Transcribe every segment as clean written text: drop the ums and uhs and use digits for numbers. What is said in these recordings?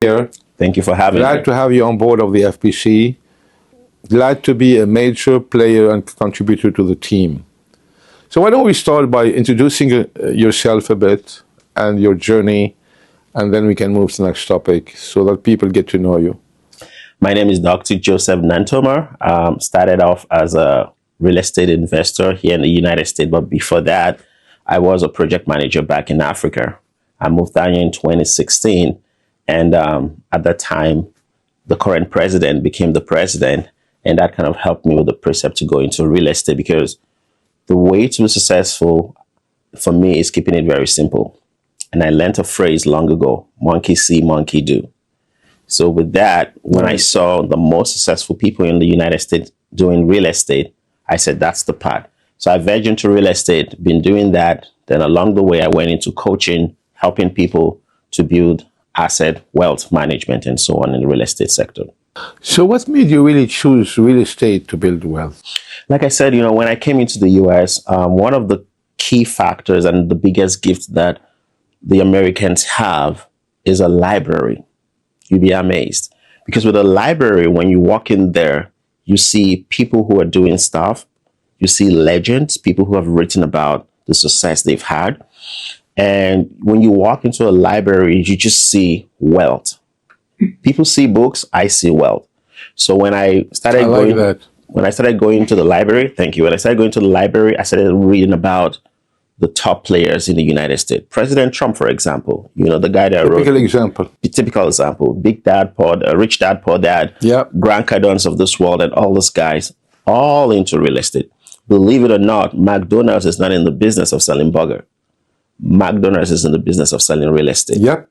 here. Thank you for having me. Glad to have you on board of the FPC. Glad to be a major player and contributor to the team. So why don't we start by introducing yourself a bit and your journey, and then we can move to the next topic so that people get to know you. My name is Dr. Joseph Nantomer. Started off as a real estate investor here in the United States, but before that, I was a project manager back in Africa. I moved down here in 2016, and at that time, the current president became the president, and that kind of helped me with the precept to go into real estate, because the way to be successful for me is keeping it very simple. And I learned a phrase long ago: monkey see, monkey do. So with that, when I saw the most successful people in the United States doing real estate, I said, that's the path. So I vegged into real estate, been doing that. Then along the way, I went into coaching, helping people to build asset, wealth management, and so on in the real estate sector. So what made you really choose real estate to build wealth? Like I said, when I came into the US, one of the key factors and the biggest gift that the Americans have is a library. You'd be amazed. Because with a library, when you walk in there, you see people who are doing stuff. You see legends, people who have written about the success they've had. And when you walk into a library, you just see wealth. People see books, I see wealth. So when I started going to the library, thank you. When I started going to the library, I started reading about the top players in the United States. President Trump, for example, the guy that wrote... Typical example. Big Dad, Rich Dad, Poor Dad, Grant Cardone of this world, and all those guys, all into real estate. Believe it or not, McDonald's is not in the business of selling burger. McDonald's is in the business of selling real estate. Yep.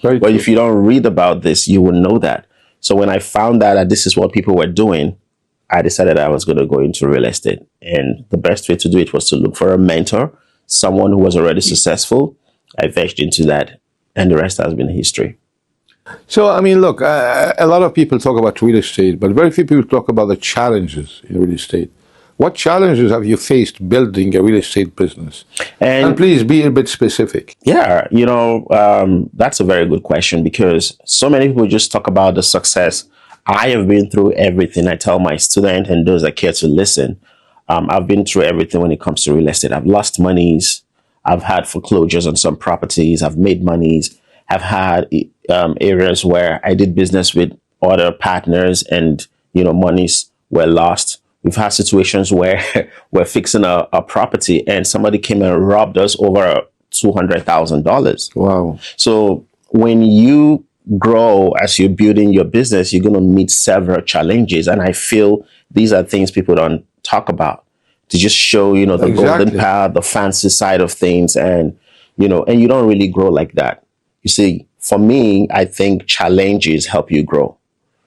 But if you don't read about this, you will know that. So when I found out that this is what people were doing, I decided I was going to go into real estate. And the best way to do it was to look for a mentor, someone who was already successful. I vegged into that, and the rest has been history. So, I mean, look, a lot of people talk about real estate, but very few people talk about the challenges in real estate. What challenges have you faced building a real estate business? And please be a bit specific. Yeah, that's a very good question, because so many people just talk about the success. I have been through everything. I tell my students and those that care to listen, I've been through everything when it comes to real estate. I've lost monies. I've had foreclosures on some properties. I've made monies. I've had areas where I did business with other partners and, monies were lost. We've had situations where we're fixing a property and somebody came and robbed us over $200,000. Wow. So when you grow as you're building your business, you're going to meet several challenges. And I feel these are things people don't talk about, to just show, the golden path, the fancy side of things. And you don't really grow like that. You see, for me, I think challenges help you grow.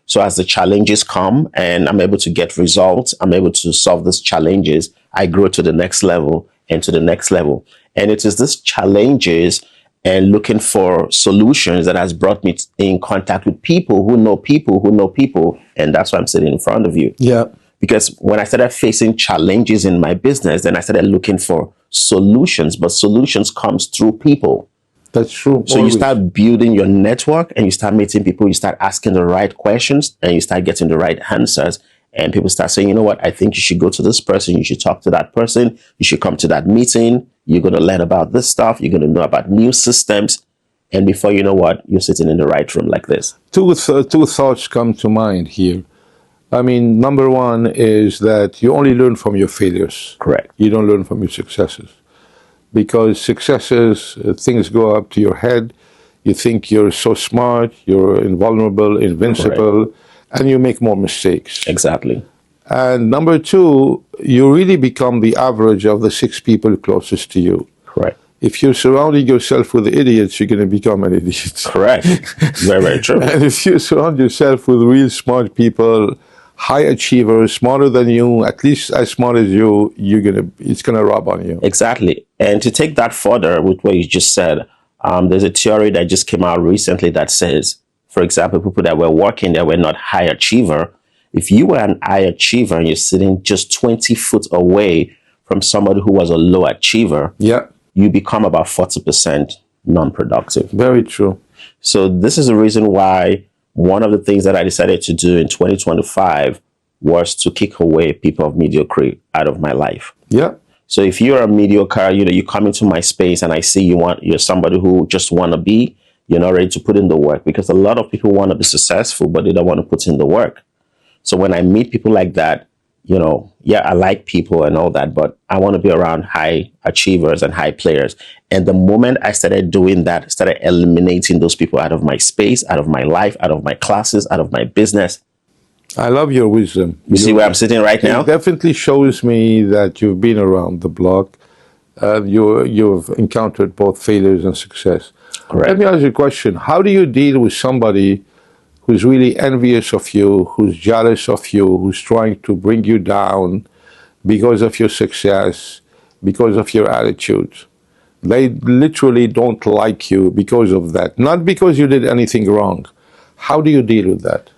So as the challenges come and I'm able to get results, I'm able to solve these challenges, I grow to the next level and to the next level. And it is these challenges and looking for solutions that has brought me in contact with people who know people who know people. And that's why I'm sitting in front of you. Yeah. Because when I started facing challenges in my business, then I started looking for solutions, but solutions comes through people. That's true. So you start building your network and you start meeting people, you start asking the right questions and you start getting the right answers. And people start saying, you know what, I think you should go to this person. You should talk to that person. You should come to that meeting. You're going to learn about this stuff. You're going to know about new systems. And before you know what, you're sitting in the right room like this. Two thoughts come to mind here. I mean, number one is that you only learn from your failures. Correct. You don't learn from your successes. Because successes, things go up to your head. You think you're so smart, you're invulnerable, invincible, correct, and you make more mistakes. Exactly. And number two, you really become the average of the 6 people closest to you. Correct. If you're surrounding yourself with idiots, you're going to become an idiot. Correct. Very, very true. And if you surround yourself with real smart people, high achievers, smarter than you, at least as smart as you, it's gonna rub on you. Exactly. And to take that further with what you just said, there's a theory that just came out recently that says, for example, people that were working that were not high achiever, if you were an high achiever and you're sitting just 20 foot away from somebody who was a low achiever, yeah, you become about 40% non-productive. Very true. So this is the reason why one of the things that I decided to do in 2025 was to kick away people of mediocrity out of my life. Yeah. So if you're a mediocre, you come into my space and I see you're somebody who just want to be, you're not ready to put in the work, because a lot of people want to be successful, but they don't want to put in the work. So when I meet people like that, yeah, I like people and all that, but I want to be around high achievers and high players. And the moment I started doing that, started eliminating those people out of my space, out of my life, out of my classes, out of my business. I love your wisdom. You see where I'm sitting right now? It definitely shows me that you've been around the block. You've encountered both failures and success. Correct. Let me ask you a question. How do you deal with somebody who's really envious of you, who's jealous of you, who's trying to bring you down because of your success, because of your attitude? They literally don't like you because of that, not because you did anything wrong. How do you deal with that?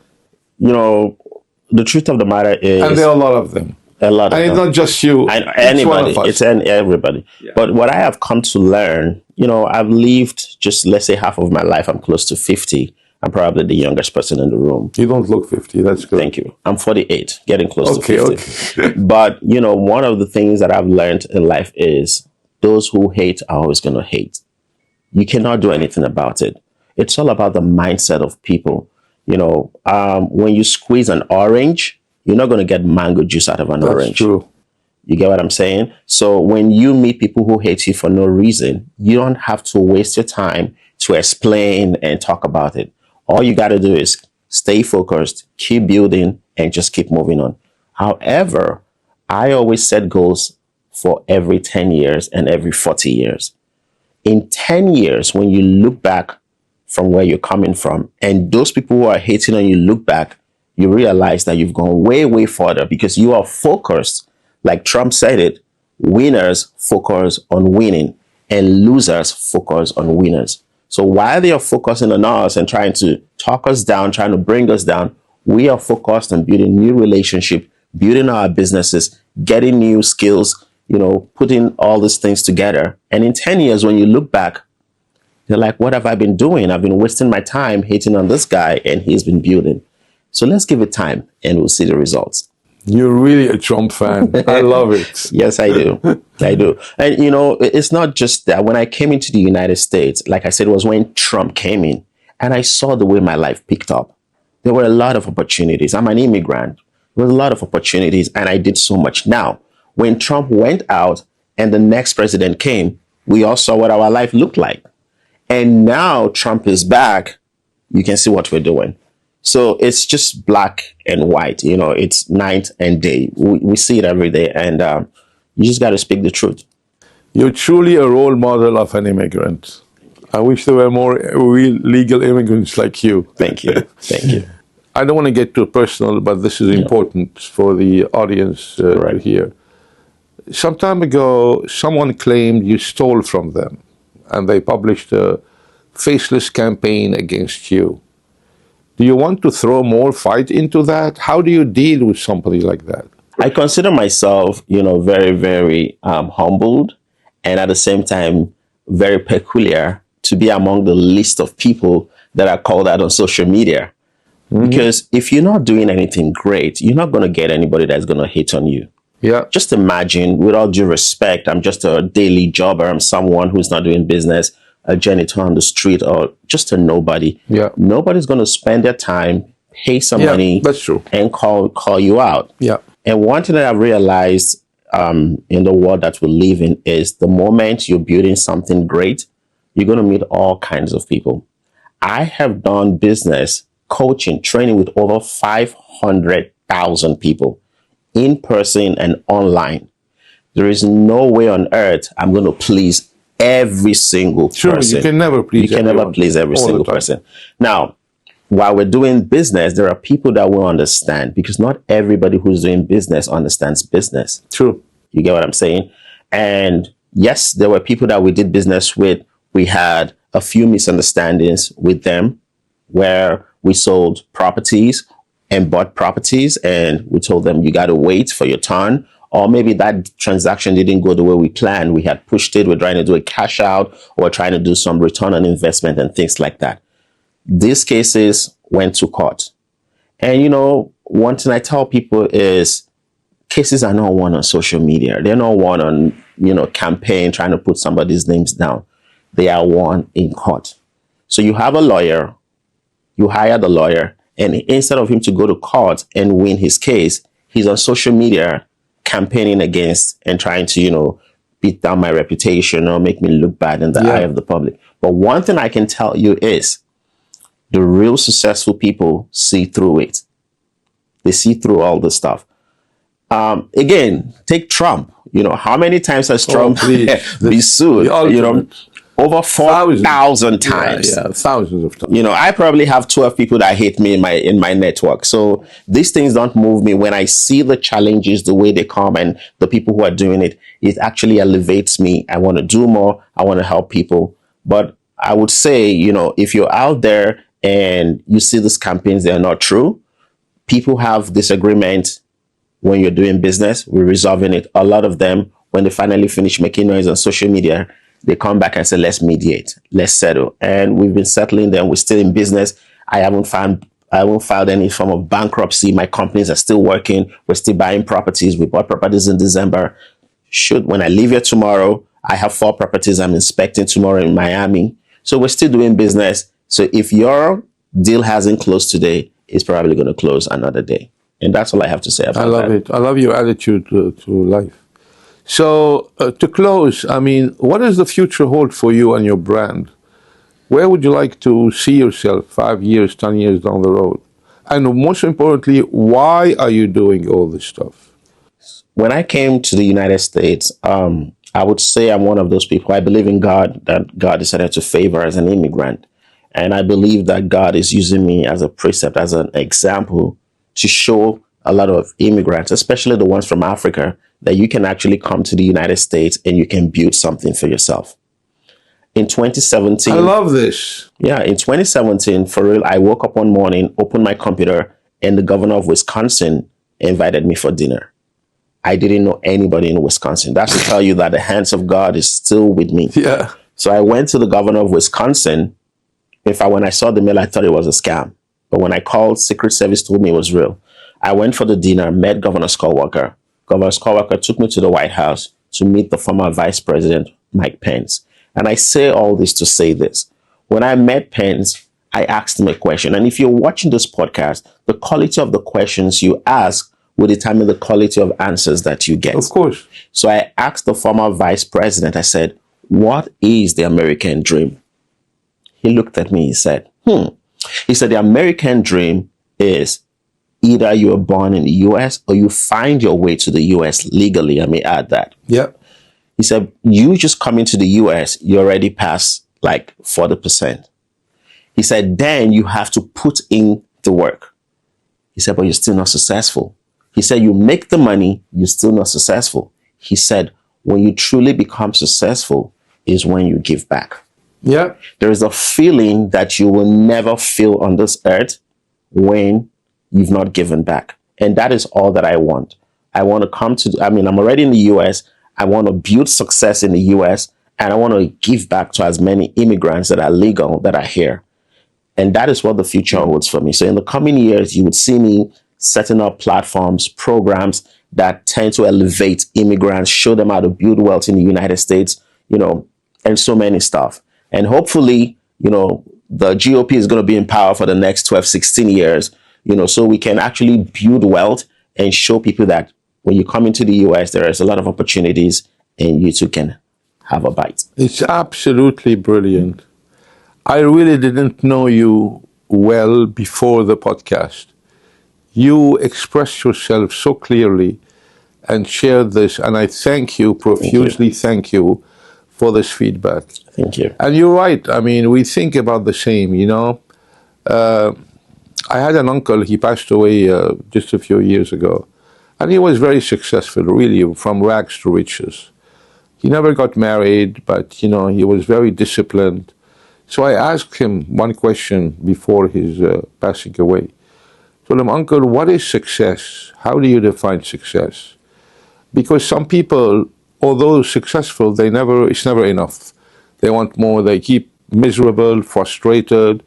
The truth of the matter is, And there are a lot of them. a lot of And it's them. not just you. Anybody, it's everybody. Yeah. But what I have come to learn, I've lived just, let's say, half of my life. I'm close to 50. I'm probably the youngest person in the room. You don't look 50. That's good. Thank you. I'm 48, getting close to 50. Okay. But, one of the things that I've learned in life is those who hate are always going to hate. You cannot do anything about it. It's all about the mindset of people. When you squeeze an orange, you're not going to get mango juice out of an orange. That's true. You get what I'm saying? So when you meet people who hate you for no reason, you don't have to waste your time to explain and talk about it. All you got to do is stay focused, keep building, and just keep moving on. However, I always set goals for every 10 years and every 40 years. In 10 years, when you look back from where you're coming from, and those people who are hating on you look back, you realize that you've gone way, way further because you are focused. Like Trump said it, winners focus on winning and losers focus on winners. So while they are focusing on us and trying to talk us down, trying to bring us down, we are focused on building new relationships, building our businesses, getting new skills, putting all these things together. And in 10 years, when you look back, you're like, what have I been doing? I've been wasting my time hating on this guy and he's been building. So let's give it time and we'll see the results. You're really a Trump fan. I love it. Yes, I do. I do. And, it's not just that. When I came into the United States, like I said, it was when Trump came in and I saw the way my life picked up. There were a lot of opportunities. I'm an immigrant. There was a lot of opportunities and I did so much. Now, when Trump went out and the next president came, we all saw what our life looked like. And now Trump is back. You can see what we're doing. So it's just black and white, it's night and day. We see it every day. And you just got to speak the truth. You're truly a role model of an immigrant. I wish there were more real legal immigrants like you. Thank you. Thank you. I don't want to get too personal, but this is important for the audience to hear. Some time ago, someone claimed you stole from them, and they published a faceless campaign against you. Do you want to throw more fight into that? How do you deal with somebody like that? I consider myself, very, very humbled, and at the same time, very peculiar to be among the list of people that are called out on social media. Mm-hmm. Because if you're not doing anything great, you're not going to get anybody that's going to hate on you. Yeah. Just imagine, with all due respect, I'm just a daily jobber. I'm someone who's not doing business, a janitor on the street, or just a nobody. Yeah. Nobody's going to spend their time, pay some money, that's true, and call you out. Yeah. And one thing that I've realized in the world that we live in is the moment you're building something great, you're going to meet all kinds of people. I have done business, coaching, training with over 500,000 people in person and online. There is no way on earth I'm going to please every single person. You can never please everyone. Never please every single person. Now, while we're doing business, there are people that will understand, because not everybody who's doing business understands business. True. You get what I'm saying? And yes, there were people that we did business with. We had a few misunderstandings with them where we sold properties and bought properties, and we told them, you got to wait for your turn. Or maybe that transaction didn't go the way we planned. We had pushed it. We're trying to do a cash out, or trying to do some return on investment and things like that. These cases went to court. And, one thing I tell people is cases are not won on social media. They're not won on, campaign trying to put somebody's names down. They are won in court. So you have a lawyer, you hire the lawyer, and instead of him to go to court and win his case, he's on social media campaigning against and trying to, beat down my reputation or make me look bad in the eye of the public. But one thing I can tell you is the real successful people see through it. They see through all this stuff. Again, take Trump. How many times has Trump been sued? Over 4,000 times. Yeah, thousands of times. I probably have 12 people that hate me in my network. So these things don't move me. When I see the challenges, the way they come, and the people who are doing it, it actually elevates me. I want to do more. I want to help people. But I would say, if you're out there and you see these campaigns, they're not true. People have disagreement when you're doing business. We're resolving it. A lot of them, when they finally finish making noise on social media, they come back and say, let's mediate, let's settle. And we've been settling them. We're still in business. I haven't filed any form of bankruptcy. My companies are still working. We're still buying properties. We bought properties in December. When I leave here tomorrow, I have 4 properties I'm inspecting tomorrow in Miami. So we're still doing business. So if your deal hasn't closed today, it's probably going to close another day. And that's all I have to say about that. I love it. I love your attitude to life. So to close, what does the future hold for you and your brand? Where would you like to see yourself 5 years, 10 years down the road? And most importantly, why are you doing all this stuff? When I came to the United States, I would say I'm one of those people. I believe in God, that God decided to favor as an immigrant. And I believe that God is using me as a precept, as an example, to show a lot of immigrants, especially the ones from Africa, that you can actually come to the United States and you can build something for yourself. In 2017... I love this. Yeah, in 2017, for real, I woke up one morning, opened my computer, and the governor of Wisconsin invited me for dinner. I didn't know anybody in Wisconsin. That's to tell you that the hands of God is still with me. Yeah. So I went to the governor of Wisconsin. In fact, when I saw the mail, I thought it was a scam. But when I called, Secret Service told me it was real. I went for the dinner, met Governor Skywalker. Governor Skywalker took me to the White House to meet the former Vice President, Mike Pence. And I say all this to say this. When I met Pence, I asked him a question. And if you're watching this podcast, the quality of the questions you ask will determine the quality of answers that you get. Of course. So I asked the former Vice President, I said, what is the American dream? He looked at me, he said, He said, the American dream is either you are born in the U.S. or you find your way to the U.S. legally. I may add that. Yeah. He said, you just coming to the U.S., you already passed like 40%. He said, then you have to put in the work. He said, but you're still not successful. He said, you make the money, you're still not successful. He said, when you truly become successful is when you give back. Yeah. There is a feeling that you will never feel on this earth when you've not given back. And that is all that I want. I want to come to, I'm already in the U.S. I want to build success in the U.S. and I want to give back to as many immigrants that are legal, that are here. And that is what the future holds for me. So in the coming years, you would see me setting up platforms, programs that tend to elevate immigrants, show them how to build wealth in the United States, and so many stuff. And hopefully, the GOP is going to be in power for the next 12, 16 years, so we can actually build wealth and show people that when you come into the US, there is a lot of opportunities and you too can have a bite. It's absolutely brilliant. I really didn't know you well before the podcast. You expressed yourself so clearly and shared this, and I thank you profusely. Thank you for this feedback. Thank you. And you're right. We think about the same, I had an uncle, he passed away just a few years ago, and he was very successful, really, from rags to riches. He never got married, but, he was very disciplined. So I asked him one question before his passing away. I told him, Uncle, what is success? How do you define success? Because some people, although successful, it's never enough. They want more, they keep miserable, frustrated.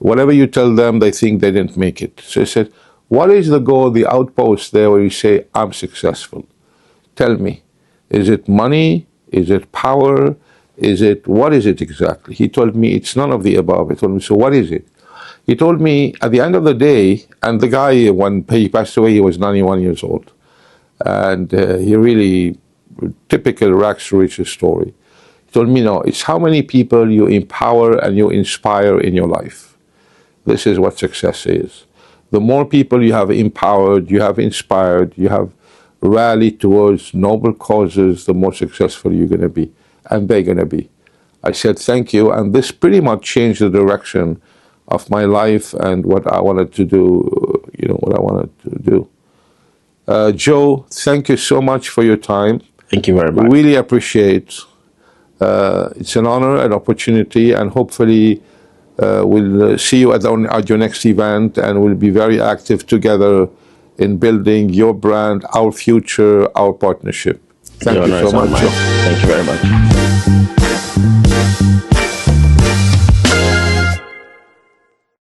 Whatever you tell them, they think they didn't make it. So I said, what is the goal, the outpost there where you say, I'm successful? Tell me. Is it money? Is it power? What is it exactly? He told me, it's none of the above. I told him, so what is it? He told me, at the end of the day, and the guy, when he passed away, he was 91 years old. And he really, typical rags to riches story. He told me, no, it's how many people you empower and you inspire in your life. This is what success is. The more people you have empowered, you have inspired, you have rallied towards noble causes, the more successful you're going to be, and they're going to be. I said, thank you, and this pretty much changed the direction of my life and what I wanted to do, what I wanted to do. Joe, thank you so much for your time. Thank you very much. Really appreciate. It's an honor and opportunity, and hopefully we'll see you at your next event, and we'll be very active together in building your brand, our future, our partnership. Thank you so much, Joe. Thank you very much.